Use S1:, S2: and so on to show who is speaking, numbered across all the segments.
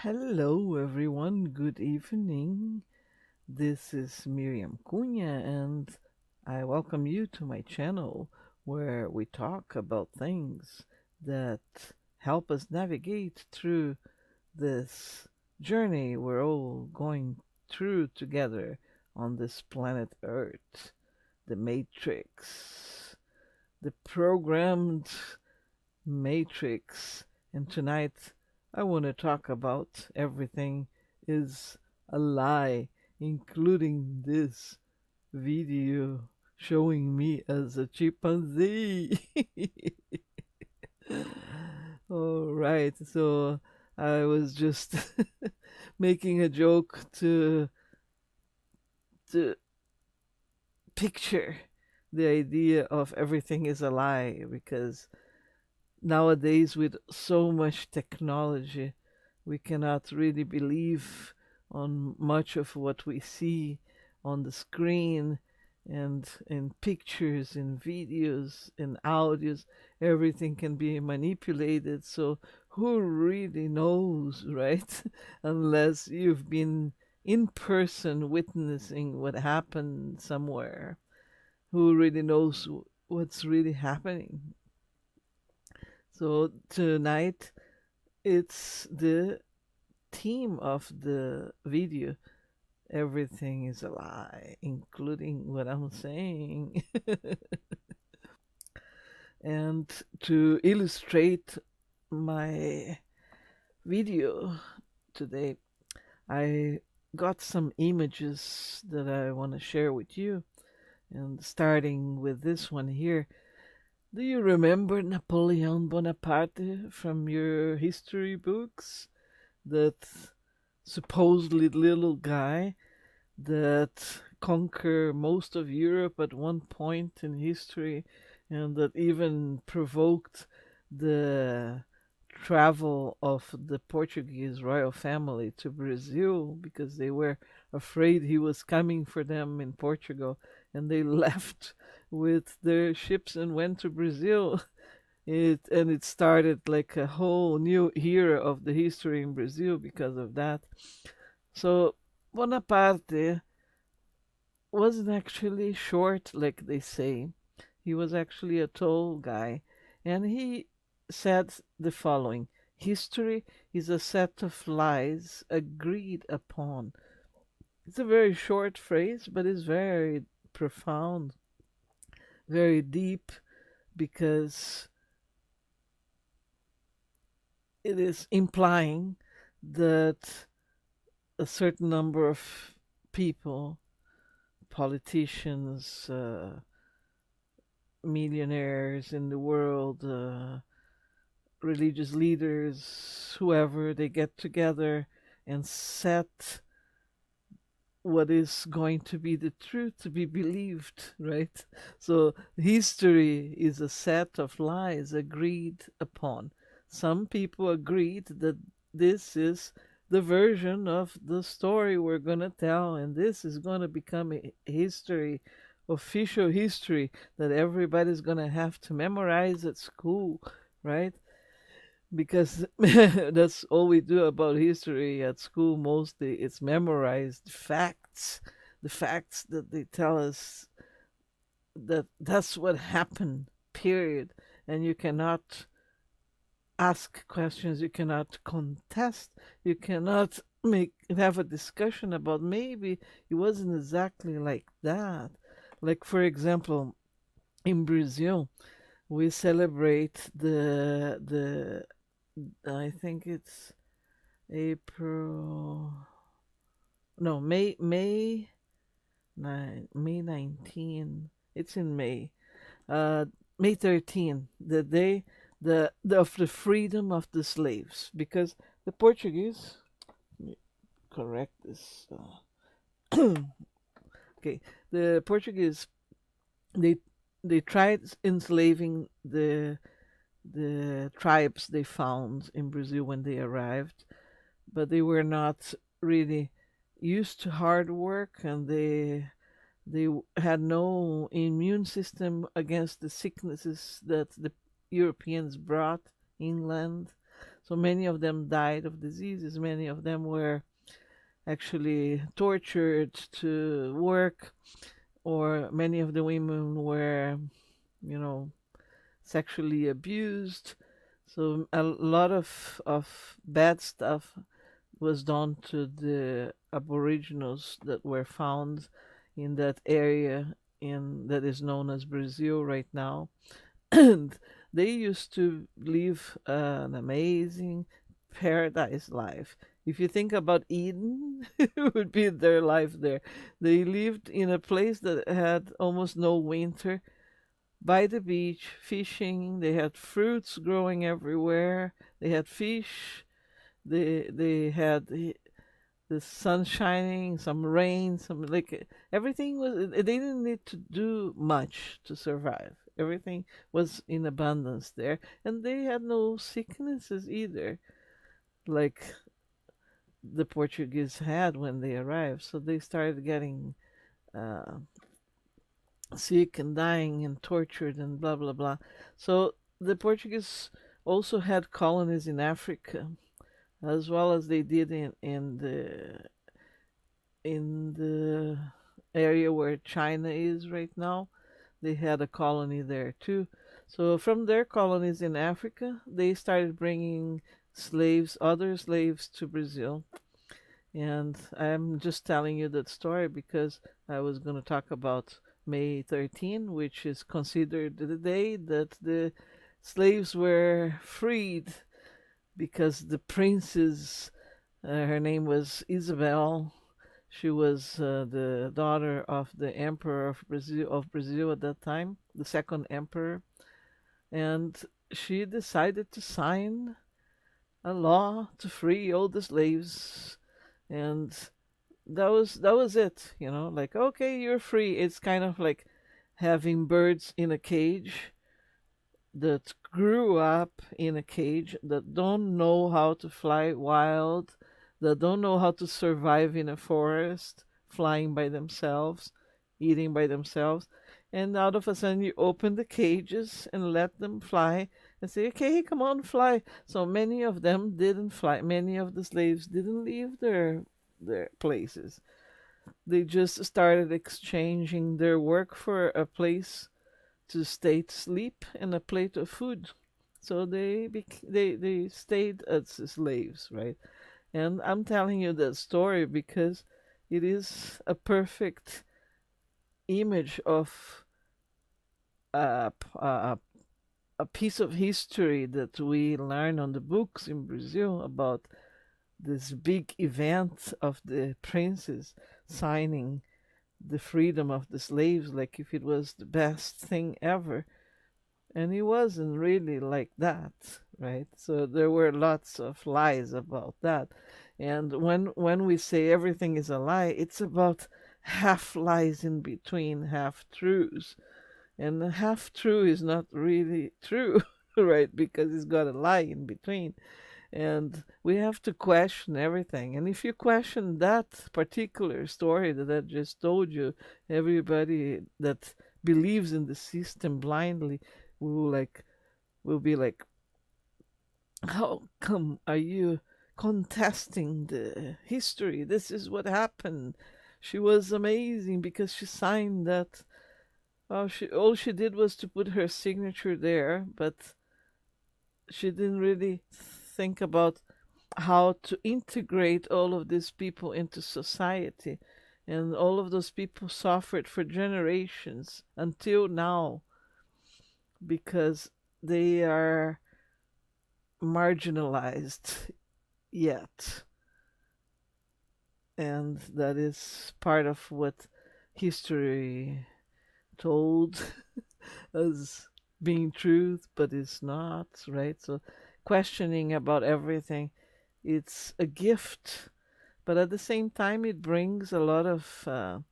S1: Hello, everyone. Good evening. This is Miriam Cunha, and I welcome you to my channel where we talk about things that help us navigate through this journey we're all going through together on this planet Earth, the Matrix, the programmed Matrix. And tonight I want to talk about everything is a lie, including this video showing me as a chimpanzee. All right, so I was just making a joke to picture the idea of everything is a lie because nowadays with so much technology we cannot really believe on much of what we see on the screen and in pictures, in videos, in audios. Everything can be manipulated. So who really knows, right? Unless you've been in person witnessing what happened somewhere. Who really knows what's really happening? So tonight it's the theme of the video. Everything is a lie, including what I'm saying. And to illustrate my video today, I got some images that I want to share with you. And starting with this one here. Do you remember Napoleon Bonaparte from your history books? That supposedly little guy that conquered most of Europe at one point in history and that even provoked the travel of the Portuguese royal family to Brazil because they were afraid he was coming for them in Portugal, and they left with their ships and went to Brazil. It started like a whole new era of the history in Brazil because of that. So Bonaparte wasn't actually short like they say. He was actually a tall guy, and he said the following: history is a set of lies agreed upon. It's a very short phrase, but it's very profound, very deep, because it is implying that a certain number of people, politicians, millionaires in the world, religious leaders, whoever, they get together and set what is going to be the truth to be believed, right? So history is a set of lies agreed upon. Some people agreed that this is the version of the story we're going to tell, and this is going to become a history, official history that everybody's going to have to memorize at school, right? Because that's all we do about history at school mostly. It's memorized facts, the facts that they tell us that that's what happened, period. And you cannot ask questions, you cannot contest, you cannot make have a discussion about maybe it wasn't exactly like that. Like for example, in Brazil we celebrate the I think it's April. No, May 19. It's in May. Uh, May 13, the day of the freedom of the slaves, because the Portuguese. Let me correct this. Okay, the Portuguese, they they tried enslaving the tribes they found in Brazil when they arrived, but they were not really used to hard work, and they had no immune system against the sicknesses that the Europeans brought inland. So many of them died of diseases. Many of them were actually tortured to work, or many of the women were, you know, sexually abused. So a lot of bad stuff was done to the aboriginals that were found in that area in that is known as Brazil right now. And they used to live an amazing paradise life. If you think about Eden, it would be their life there. They lived in a place that had almost no winter, by the beach, fishing. They had fruits growing everywhere. They had fish. They had the sun shining, some rain, some like everything was. They didn't need to do much to survive. Everything was in abundance there, and they had no sicknesses either, like the Portuguese had when they arrived. So they started getting uh, sick and dying and tortured and blah blah blah. So the Portuguese also had colonies in Africa, as well as they did in the area where China is right now. They had a colony there too. So from their colonies in Africa, they started bringing slaves, other slaves to Brazil. And I'm just telling you that story because I was going to talk about May 13, which is considered the day that the slaves were freed, because the princess, her name was Isabel. She was the daughter of the emperor of Brazil at that time, the second emperor, and she decided to sign a law to free all the slaves. And that was it, like, okay, you're free. It's kind of like having birds in a cage that grew up in a cage, that don't know how to fly wild, that don't know how to survive in a forest, flying by themselves, eating by themselves. And out of a sudden, you open the cages and let them fly and say, okay, come on, fly. So many of them didn't fly. Many of the slaves didn't leave their places. They just started exchanging their work for a place to stay to sleep and a plate of food. So they stayed as slaves, right? And I'm telling you that story because it is a perfect image of a a piece of history that we learn on the books in Brazil about this big event of the princes signing the freedom of the slaves, like if it was the best thing ever. And it wasn't really like that, right? So there were lots of lies about that. And when we say everything is a lie, it's about half lies in between, half truths. And the half true is not really true, right? Because it's got a lie in between. And we have to question everything. And if you question that particular story that I just told you, everybody that believes in the system blindly will be like, how come are you contesting the history? This is what happened. She was amazing because she signed that. Oh, she all she did was to put her signature there, but she didn't really think about how to integrate all of these people into society. And all of those people suffered for generations until now because they are marginalized yet. And that is part of what history told as being truth, but it's not, right? So questioning about everything, it's a gift, but at the same time, it brings a lot of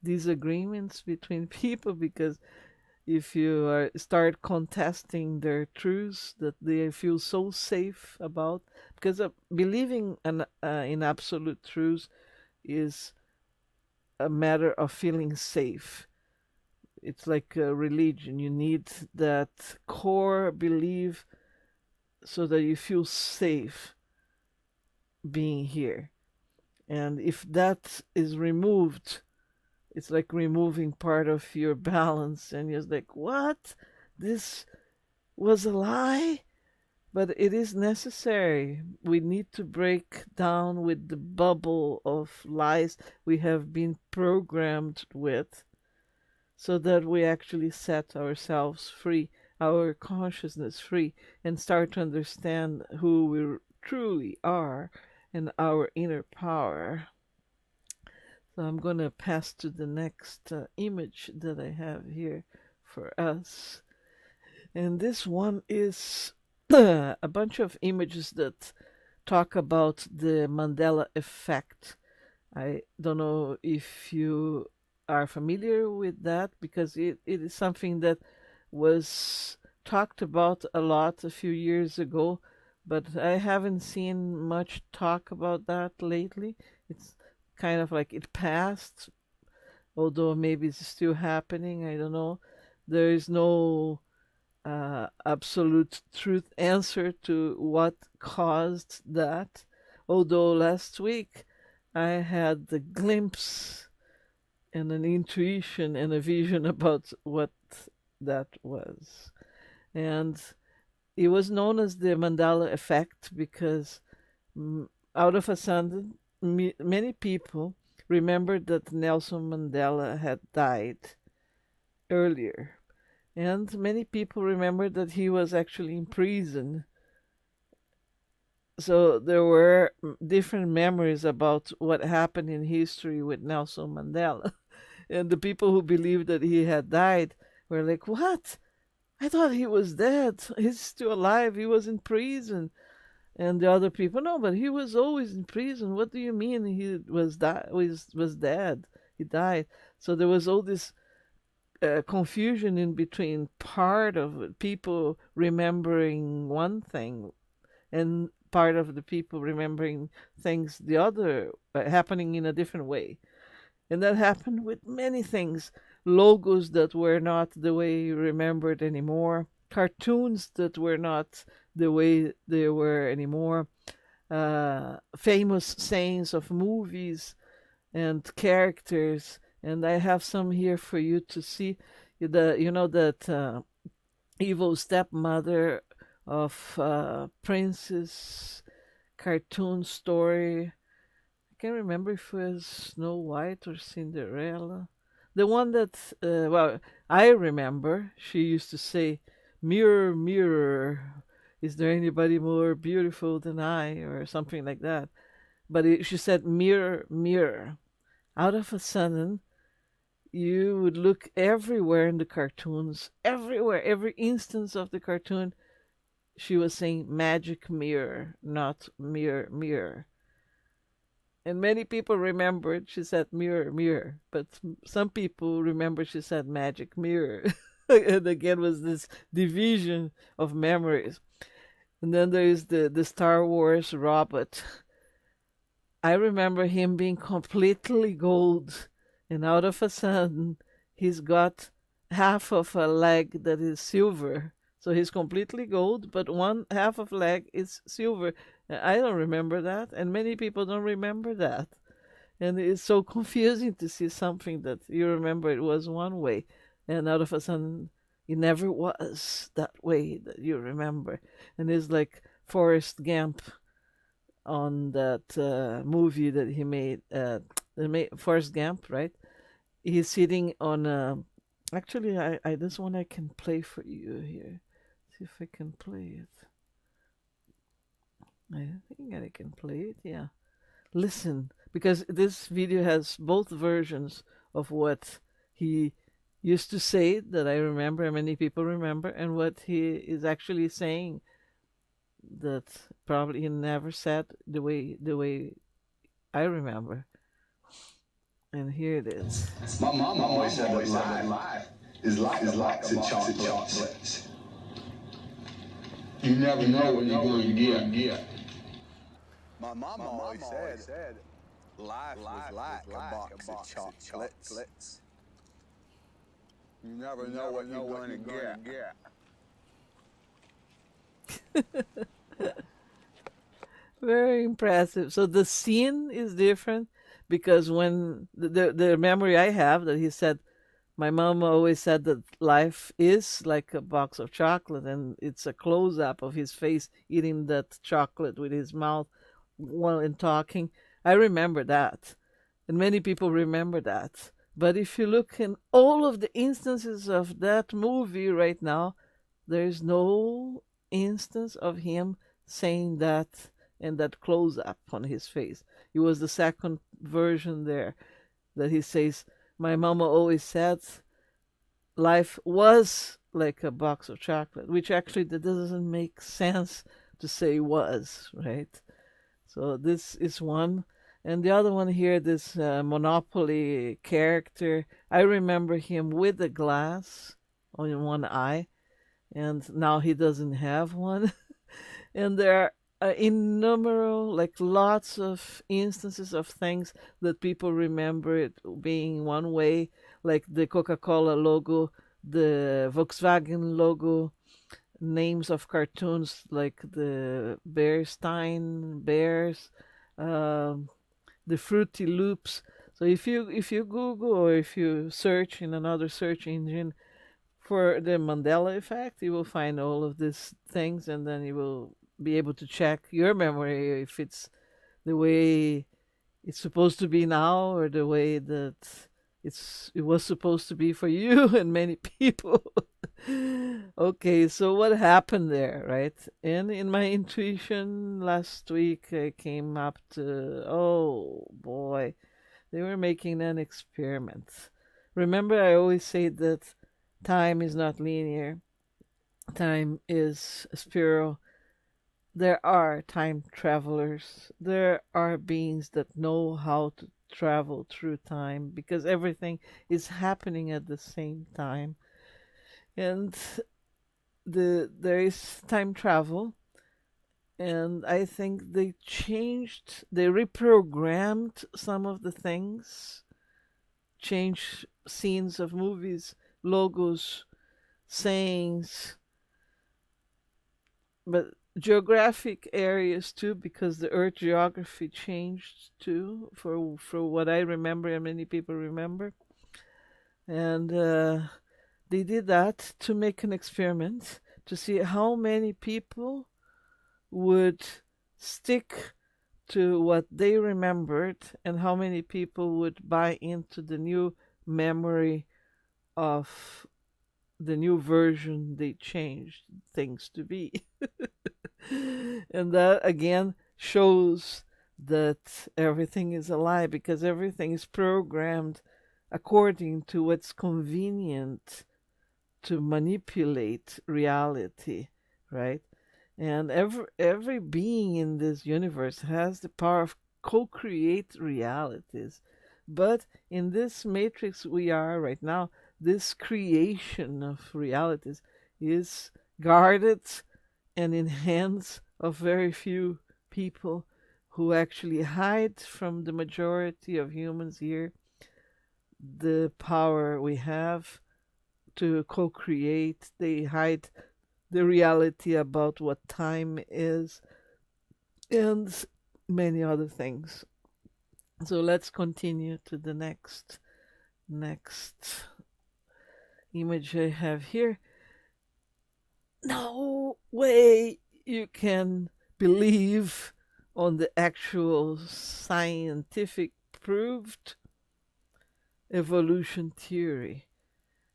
S1: disagreements between people, because if you start contesting their truths that they feel so safe about, because believing in absolute truth is a matter of feeling safe. It's like a religion. You need that core belief so that you feel safe being here. And if that is removed, it's like removing part of your balance, and you're like, what? This was a lie? But it is necessary. We need to break down with the bubble of lies we have been programmed with, so that we actually set ourselves free, our consciousness free, and start to understand who we truly are and our inner power. So I'm going to pass to the next image that I have here for us. And this one is a bunch of images that talk about the Mandela effect. I don't know if you are familiar with that, because it is something that was talked about a lot a few years ago, but I haven't seen much talk about that lately. It's kind of like it passed, although maybe it's still happening. I don't know. There is no absolute truth answer to what caused that. Although last week I had the glimpse and an intuition and a vision about what that was. And it was known as the Mandela effect because out of a sudden, many people remembered that Nelson Mandela had died earlier. And many people remembered that he was actually in prison. So there were different memories about what happened in history with Nelson Mandela. And the people who believed that he had died were like, what? I thought he was dead. He's still alive. He was in prison. And the other people, no, but he was always in prison. What do you mean he was dead? He died. So there was all this confusion in between part of people remembering one thing and part of the people remembering things the other happening in a different way. And that happened with many things. Logos that were not the way you remembered anymore, cartoons that were not the way they were anymore, famous sayings of movies and characters. And I have some here for you to see. That evil stepmother of Prince's cartoon story. I can't remember if it was Snow White or Cinderella. The one that, I remember, she used to say, mirror, mirror, is there anybody more beautiful than I? Or something like that. But she said, mirror, mirror. Out of a sudden, you would look everywhere in the cartoons, everywhere, every instance of the cartoon, she was saying magic mirror, not mirror, mirror. And many people remembered she said mirror, mirror, but some people remember she said magic mirror. And again was this division of memories. And then there is the Star Wars robot. I remember him being completely gold, and out of a sudden he's got half of a leg that is silver. So he's completely gold, but one half of leg is silver. I don't remember that, and many people don't remember that. And it's so confusing to see something that you remember it was one way, and out of a sudden it never was that way that you remember. And it's like Forrest Gump on that movie that he made, Forrest Gump, right? He's sitting on a. Actually, I this one I can play for you here. See if I can play it. I think I can play it. Yeah, listen, because this video has both versions of what he used to say that I remember, and many people remember, and what he is actually saying that probably he never said the way I remember. And here it is.
S2: My mom always said that life is like a box of chocolates. You never know what you're going to get. My mom always said life was like a box of chocolates. You never know what you're going to get.
S1: Very impressive. So the scene is different because when the memory I have that he said, my mom always said that life is like a box of chocolate, and it's a close up of his face eating that chocolate with his mouth while in talking. I remember that, and many people remember that. But if you look in all of the instances of that movie right now, there is no instance of him saying that and that close up on his face. It was the second version there that he says, my mama always said life was like a box of chocolate, which actually that doesn't make sense to say was, right? So this is one. And the other one here, this Monopoly character, I remember him with a glass on one eye, and now he doesn't have one. And there are innumerable, like lots of instances of things that people remember it being one way, like the Coca-Cola logo, the Volkswagen logo, names of cartoons like the Bearstein Bears, um, the Fruity Loops. So if you Google or if you search in another search engine for the Mandela effect, you will find all of these things, and then you will be able to check your memory if it's the way it's supposed to be now or the way that it was supposed to be for you and many people. Okay, so what happened there, right? And in my intuition last week, I came up to, oh boy, they were making an experiment. Remember, I always say that time is not linear, time is a spiral. There are time travelers, there are beings that know how to travel through time because everything is happening at the same time. And there is time travel, and I think they reprogrammed some of the things, changed scenes of movies, logos, sayings, but geographic areas too, because the Earth geography changed too, for what I remember and many people remember, and they did that to make an experiment to see how many people would stick to what they remembered and how many people would buy into the new memory of the new version they changed things to be. And that again shows that everything is a lie because everything is programmed according to what's convenient to manipulate reality, right? And every being in this universe has the power of co-create realities. But in this matrix we are right now, this creation of realities is guarded and in hands of very few people who actually hide from the majority of humans here the power we have to co-create. They hide the reality about what time is and many other things. So let's continue to the next image I have here. No way you can believe on the actual scientific proved evolution theory.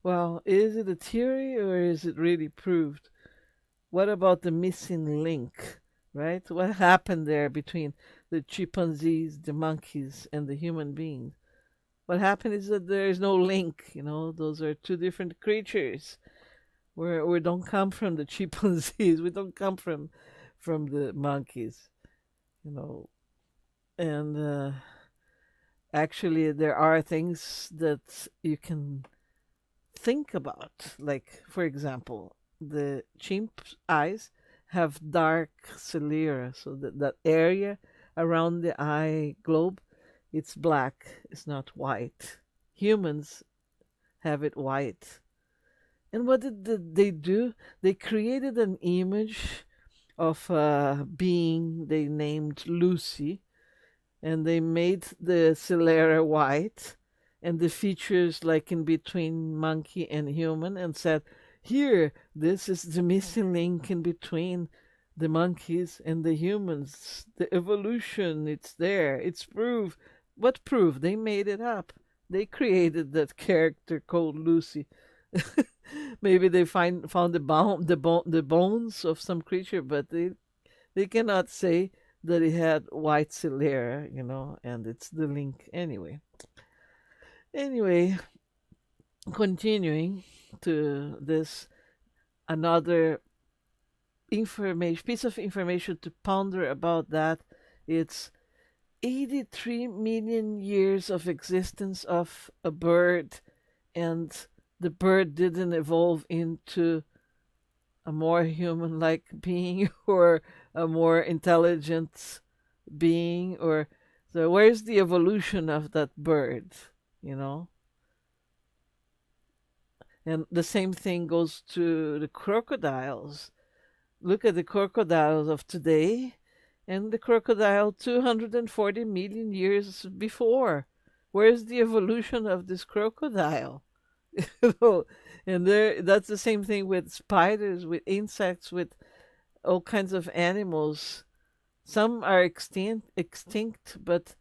S1: Well, is it a theory or is it really proved? What about the missing link, right? What happened there between the chimpanzees, the monkeys, and the human beings? What happened is that there is no link. Those are two different creatures. We don't come from the chimpanzees. We don't come from the monkeys. You know, and actually, there are things that you can think about. Like, for example, the chimp's eyes have dark sclera, so that area around the eye globe, it's black, it's not white. Humans have it white. And what did they do? They created an image of a being they named Lucy, and they made the sclera white and the features like in between monkey and human, and said, here, this is the missing link in between the monkeys and the humans. The evolution, it's there, it's proof. What proof? They made it up. They created that character called Lucy. Maybe they found the bones of some creature, but they cannot say that it had white sclera, and it's the link anyway. Anyway, continuing to this, another information piece of information to ponder about that. It's 83 million years of existence of a bird, and the bird didn't evolve into a more human like being or a more intelligent being, or so where's the evolution of that bird, you know and the same thing goes to the crocodiles. Look at the crocodiles of today and the crocodile 240 million years before. Where's the evolution of this crocodile? And that's the same thing with spiders, with insects, with all kinds of animals. Some are extinct, but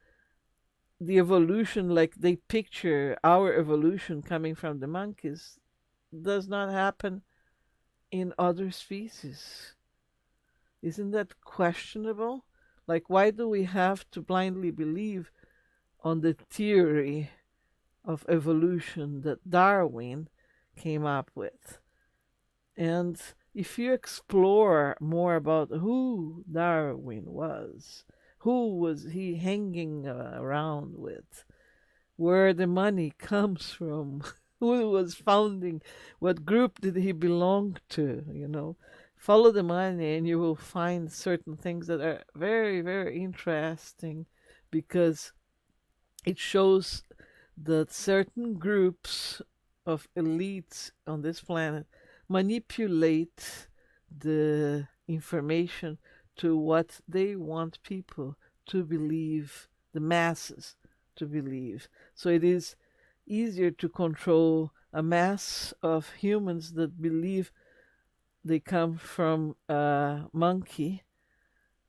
S1: the evolution, like they picture our evolution coming from the monkeys, does not happen in other species. Isn't that questionable? Like, why do we have to blindly believe on the theory of evolution that Darwin came up with? And if you explore more about who Darwin was, who was he hanging around with, where the money comes from, who was founding, what group did he belong to. Follow the money and you will find certain things that are very, very interesting, because it shows that certain groups of elites on this planet manipulate the information to what they want people to believe, the masses to believe. So it is easier to control a mass of humans that believe they come from a monkey,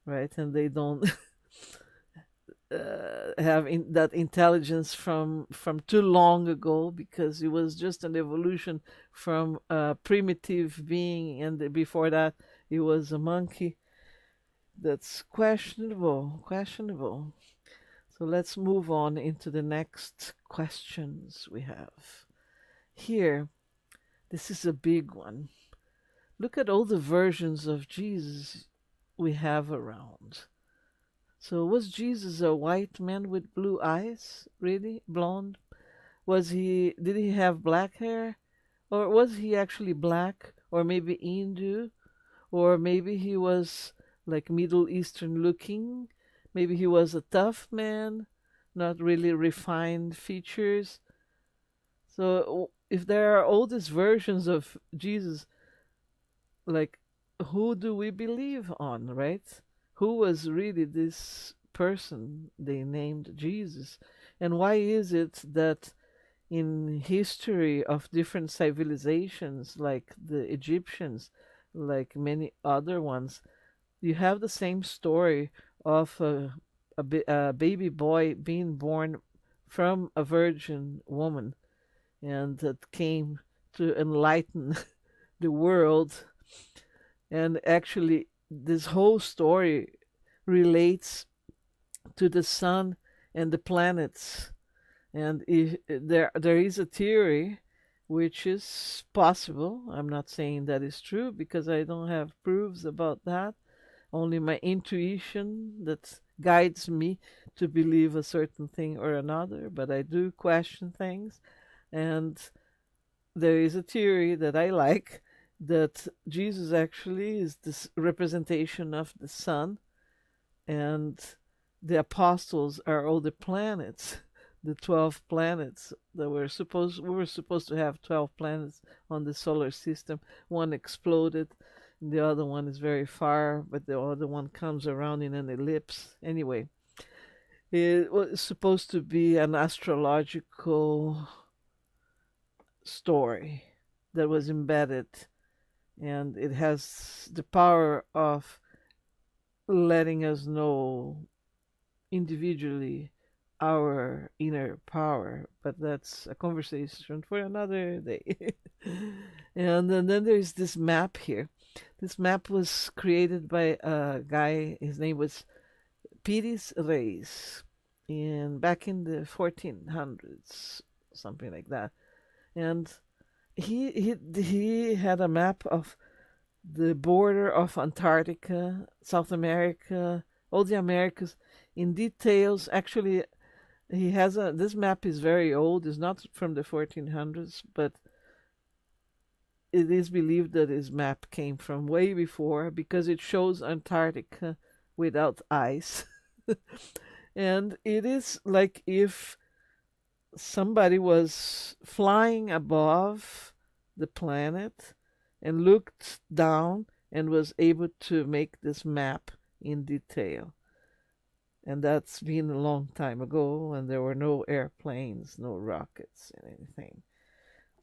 S1: right? And they don't have that intelligence from too long ago, because it was just an evolution from a primitive being, and before that it was a monkey. That's questionable. So let's move on into the next questions we have here. This is a big one. Look at all the versions of Jesus we have around. So was Jesus a white man with blue eyes? Really? Blonde? Did he have black hair? Or was he actually black? Or maybe Hindu? Or maybe he was like Middle Eastern looking? Maybe he was a tough man, not really refined features. So if there are all these versions of Jesus, like, who do we believe on, right? Who was really this person they named Jesus? And why is it that in history of different civilizations, like the Egyptians, like many other ones, you have the same story of a baby boy being born from a virgin woman, and that came to enlighten the world. And actually, this whole story relates to the sun and the planets. And there is a theory which is possible. I'm not saying that is true because I don't have proofs about that. Only my intuition that guides me to believe a certain thing or another. But I do question things. And there is a theory that I like, that Jesus actually is this representation of the sun, and the apostles are all the planets, the 12 planets that we were supposed to have 12 planets on the solar system. One exploded, The other one is very far, but the other one comes around in an ellipse. Anyway, it was supposed to be an astrological story that was embedded, and it has the power of letting us know individually our inner power, but that's a conversation for another day. And then there's this map here. This map was created by a guy, his name was Pires Reis, back in the 1400s, something like that. And he had a map of the border of Antarctica, South America, all the Americas in details. Actually, he has a this map is very old. It's not from the 1400s, but it is believed that his map came from way before because it shows Antarctica without ice. And it is like if somebody was flying above the planet and looked down and was able to make this map in detail. And that's been a long time ago, and there were no airplanes, no rockets, and anything.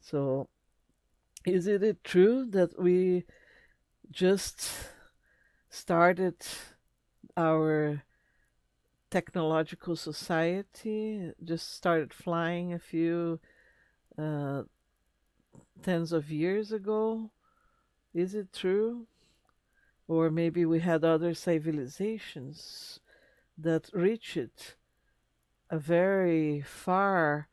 S1: So, is it true that we just started our technological society, just started flying a few uh, tens of years ago? Is it true? Or maybe we had other civilizations that reached a very far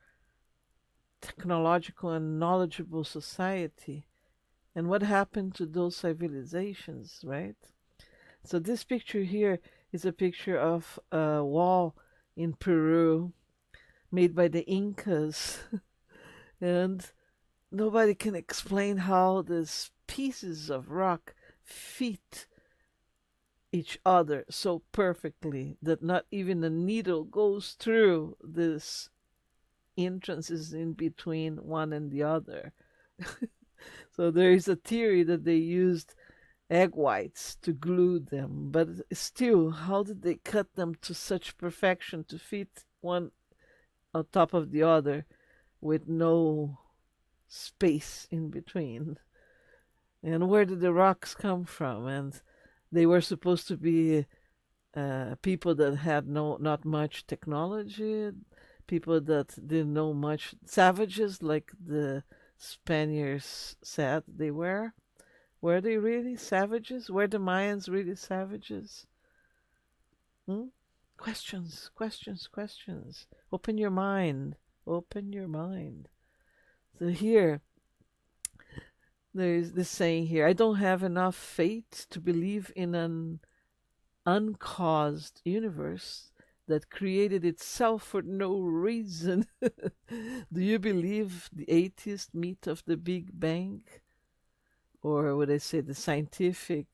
S1: technological and knowledgeable society. And what happened to those civilizations, right? So this picture here is a picture of a wall in Peru made by the Incas. And nobody can explain how these pieces of rock fit each other so perfectly that not even a needle goes through this entrances in between one and the other. So there is a theory that they used egg whites to glue them, but still, how did they cut them to such perfection to fit one on top of the other with no space in between? And where did the rocks come from? And they were supposed to be people that had not much technology, people that didn't know much, savages like the Spaniards said they were. Were they really savages? Were the Mayans really savages? Hmm? Questions, questions, questions. Open your mind. Open your mind. So here, there's this saying here: I don't have enough faith to believe in an uncaused universe that created itself for no reason. Do you believe the atheist myth of the Big Bang? Or would I say the scientific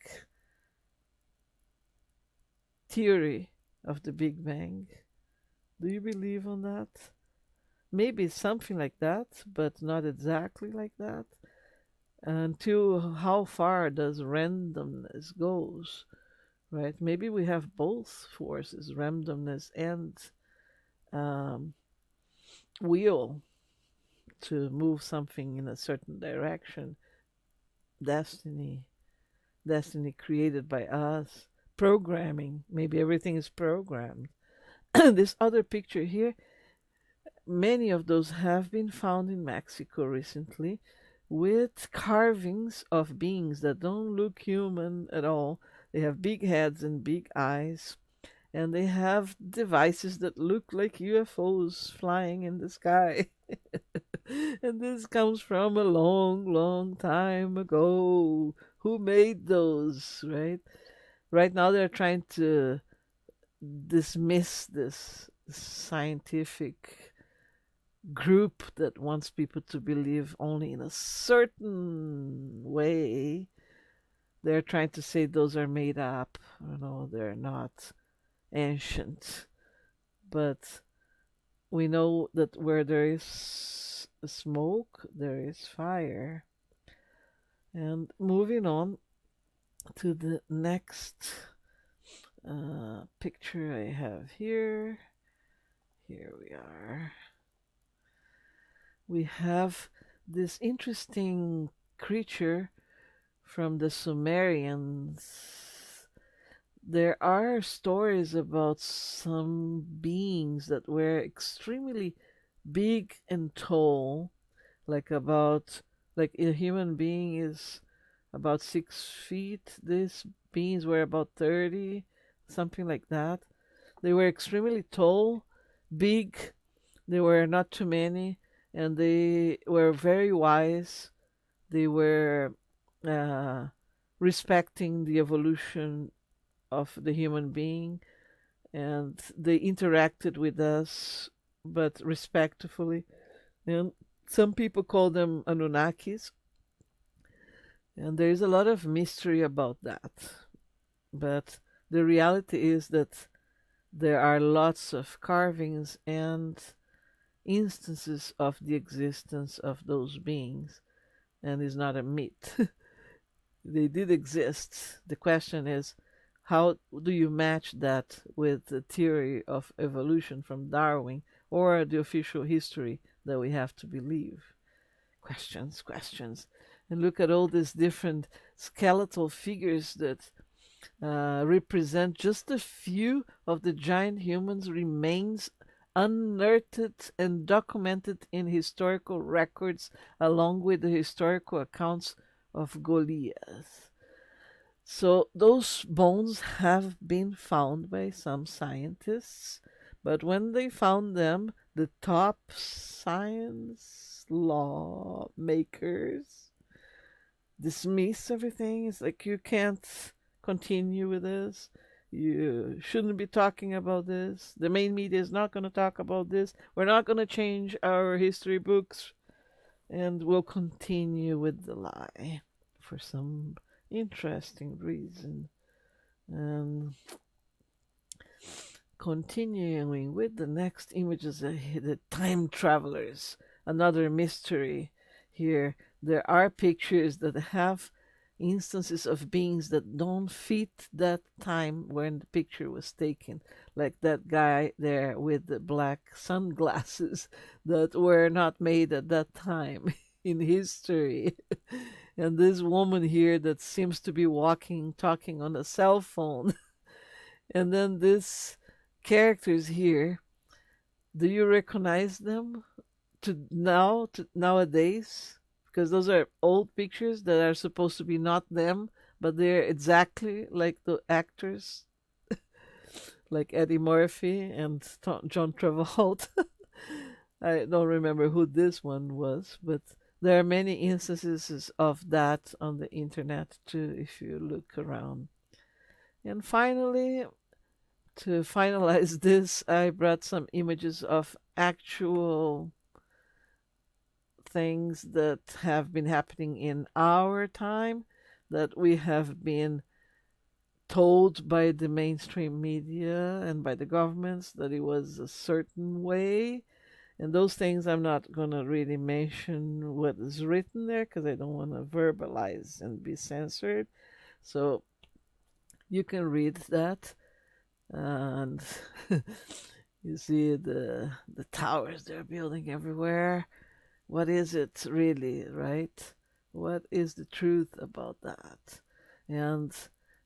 S1: theory of the Big Bang? Do you believe on that? Maybe something like that, but not exactly like that. Until how far does randomness goes, right? Maybe we have both forces, randomness and um, will to move something in a certain direction. Destiny, destiny created by us. Programming, maybe everything is programmed. This other picture here, many of those have been found in Mexico recently with carvings of beings that don't look human at all. They have big heads and big eyes, and they have devices that look like UFOs flying in the sky. And this comes from a long, long time ago. Who made those, right? Right now they're trying to dismiss this scientific group that wants people to believe only in a certain way. They're trying to say those are made up. No, they're not ancient. But we know that where there is smoke, there is fire. And moving on, to the next picture I have here. Here we are. We have this interesting creature from the Sumerians. There are stories about some beings that were extremely big and tall, like about like a human being is about 6 feet. These beings were about 30, something like that. They were extremely tall, big. There were not too many, and they were very wise. They were uh, respecting the evolution of the human being, and they interacted with us, but respectfully. And some people call them Anunnakis, and there is a lot of mystery about that. But the reality is that there are lots of carvings and instances of the existence of those beings, and is not a myth. They did exist. The question is, how do you match that with the theory of evolution from Darwin or the official history that we have to believe? Questions, questions. And look at all these different skeletal figures that represent just a few of the giant humans' remains unearthed and documented in historical records, along with the historical accounts of Goliath. So those bones have been found by some scientists, but when they found them, the top science lawmakers dismiss everything. It's like you can't continue with this. You shouldn't be talking about this. The main media is not going to talk about this. We're not going to change our history books, and we'll continue with the lie for some interesting reason. And continuing with the next images, the time travelers, another mystery here. There are pictures that have instances of beings that don't fit that time when the picture was taken, like that guy there with the black sunglasses that were not made at that time in history. And this woman here that seems to be walking, talking on a cell phone. And then this characters here, do you recognize them to nowadays? Because those are old pictures that are supposed to be not them, but they're exactly like the actors, like Eddie Murphy and John Travolta. I don't remember who this one was, but there are many instances of that on the internet too, if you look around. And finally, to finalize this, I brought some images of actual things that have been happening in our time that we have been told by the mainstream media and by the governments that it was a certain way. And those things I'm not going to really mention what is written there because I don't want to verbalize and be censored. So you can read that. And you see the towers they're building everywhere. What is it really, right? What is the truth about that? And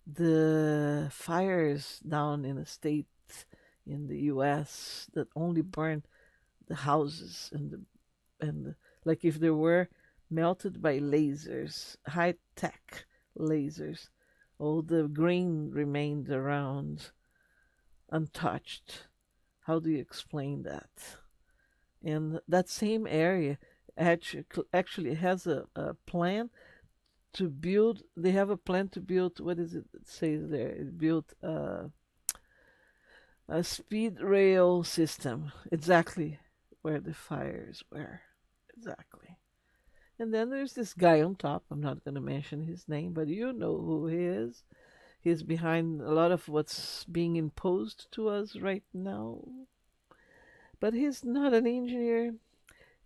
S1: the fires down in a state in the US that only burn the houses and like if they were melted by lasers, high tech lasers, all the green remained around untouched. How do you explain that? And that same area actually has a plan to build. They have a plan to build. What is it says there? It built a speed rail system exactly where the fires were. Exactly. And then there's this guy on top. I'm not going to mention his name, but you know who he is. He's behind a lot of what's being imposed to us right now. But he's not an engineer.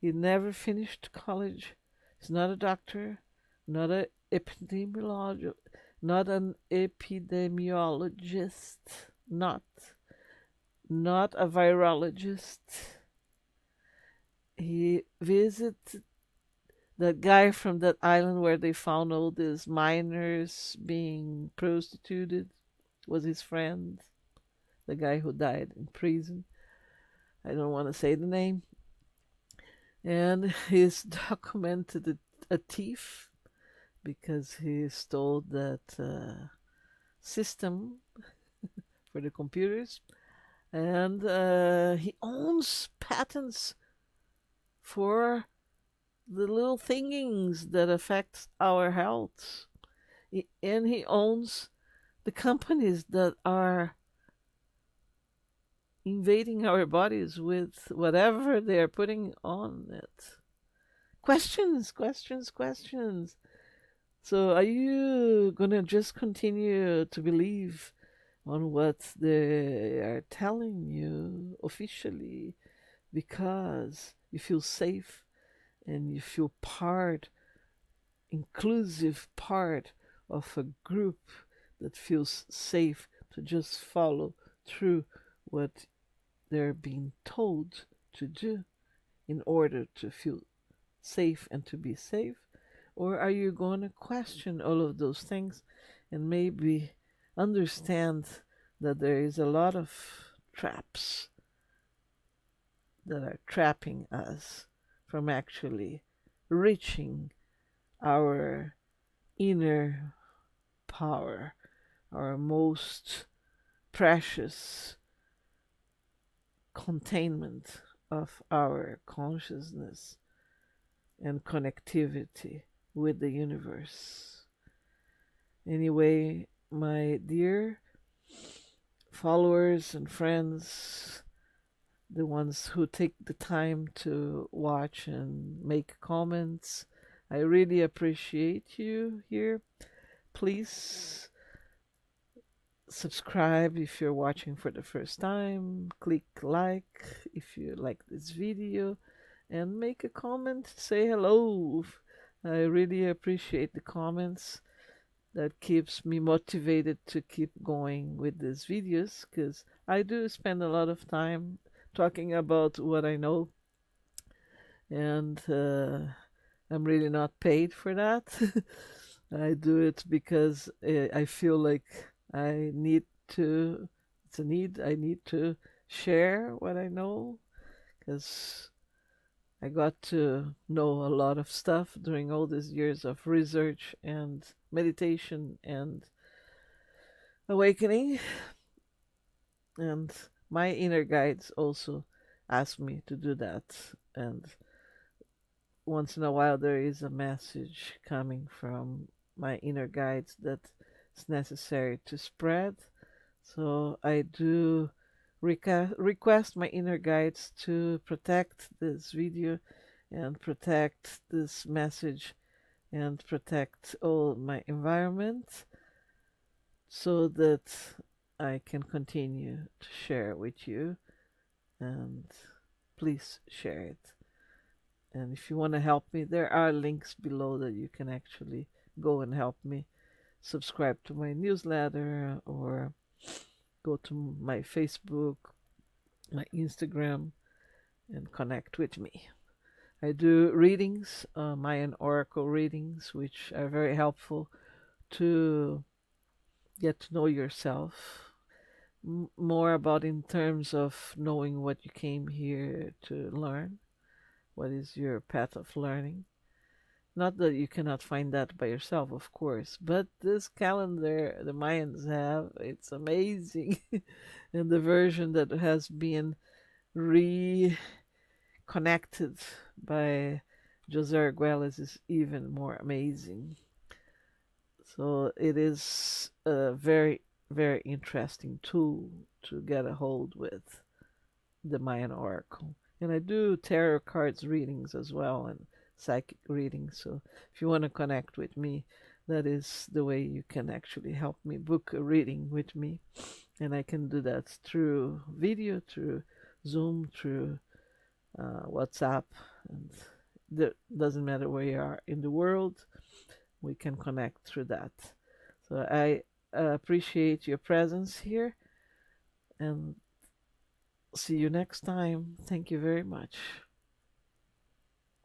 S1: He never finished college. He's not a doctor, not an epidemiologist. not an epidemiologist, not not a virologist. He visited that guy from that island where they found all these miners being prostituted, was his friend, the guy who died in prison. I don't want to say the name. And he's documented a thief because he stole that system for the computers. And he owns patents for the little thingings that affect our health. And he owns the companies that are invading our bodies with whatever they are putting on it. Questions, questions, questions. So, are you gonna just continue to believe on what they are telling you officially because you feel safe and you feel part, inclusive part of a group that feels safe to just follow through what they're being told to do in order to feel safe and to be safe? Or are you going to question all of those things and maybe understand that there is a lot of traps that are trapping us from actually reaching our inner power, our most precious containment of our consciousness and connectivity with the universe? Anyway, my dear followers and friends, the ones who take the time to watch and make comments, I really appreciate you here. Please subscribe if you're watching for the first time. Click like if you like this video and make a comment. Say hello. I really appreciate the comments. That keeps me motivated to keep going with these videos because I do spend a lot of time talking about what I know, and I'm really not paid for that. I do it because I feel like I need to, it's a need, I need to share what I know because I got to know a lot of stuff during all these years of research and meditation and awakening. And my inner guides also ask me to do that. And once in a while, there is a message coming from my inner guides that is necessary to spread. So I do request my inner guides to protect this video and protect this message and protect all my environment so that I can continue to share with you. And please share it. And if you want to help me, there are links below that you can actually go and help me. Subscribe to my newsletter or go to my Facebook, my Instagram, and connect with me. I do readings, Mayan Oracle readings, which are very helpful to get to know yourself more about in terms of knowing what you came here to learn. What is your path of learning? Not that you cannot find that by yourself, of course, but this calendar the Mayans have, it's amazing. And the version that has been reconnected by Jose Arguelles is even more amazing. So it is a very, very interesting tool to get a hold with the Mayan Oracle. And I do tarot cards readings as well and psychic readings. So if you want to connect with me, that is the way you can actually help me book a reading with me. And I can do that through video, through Zoom, through WhatsApp. And it doesn't matter where you are in the world, we can connect through that. So I appreciate your presence here and see you next time. Thank you very much.